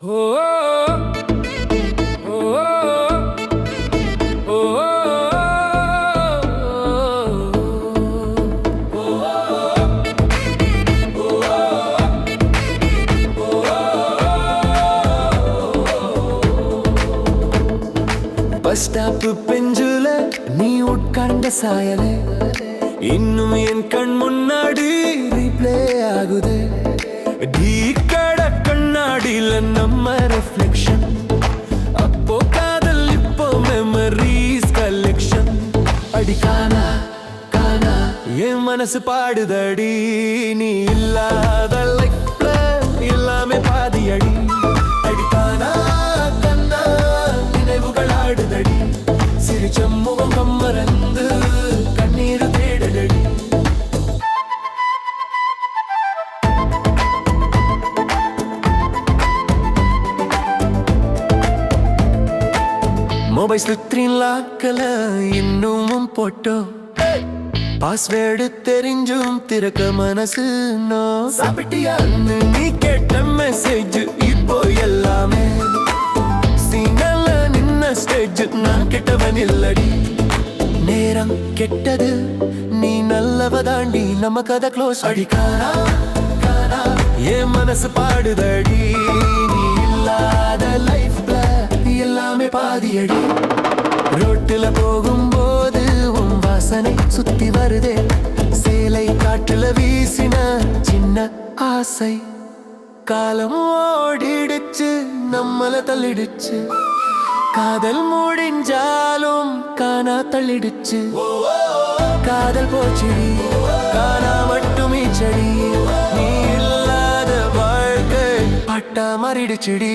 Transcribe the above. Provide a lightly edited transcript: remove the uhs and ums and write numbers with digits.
Bus stop பெஞ்சுல நீ உட்கார்ந்த சாயலே இன்னும் என் கண் முன்னாடி ரீப்ளே ஆகுது. டீ கடை கண்ணாடியில நம்ம ரிஃப்ளெக்ஷன், அப்போ காதல் இப்போ மெமரிஸ் கலெக்ஷன். அடி காணா காணா என் மனசு பாடுதடி, நீ இல்லாத லைஃப்ல எல்லாமே பாதி அடி. அடி காணா கண்ணா நினைவுகள் ஆடுதடி, சிரிச்ச முகம் கம்மறந்து கண்ணீர் தேடுதடி. மொபைல் ஸ்க்ரீன் லாக்கல இன்னும் போட்டோ, பாஸ்வேர்டு தெரிஞ்சும் திறக்க மனசு நோ. சாப்பிட்டியான்னு நீ கேட்ட மெசேஜ் இப்போ எல்லாமே சிங்கல்ல நின்ன ஸ்டேஜ், நான் கெட்டவன் இல்லடி. நேரம் கெட்டது நீ நல்லவதாண்டி, நம்ம கதை க்ளோஸ். அடிக்காரா காரா என் மனசு பாடுதடி, நீ இல்லாத லைஃப்ல எல்லாமே பாதியடி. ரோட்டுல போகும்போது உன் வாசனை சுத்தி வருதே, சேலை காற்றுல வீசின சின்ன ஆசை. காலம் ஓடிடுச்சு நம்மள தள்ளிடுச்சு, காதல் முடிஞ்சாலும் காணா தள்ளிடுச்சு. காதல் போச்சுடி காணா மட்டுமே செடி, நீ இல்லாத வாழ்க்கை பட்டா மாறிடுச்சுடி.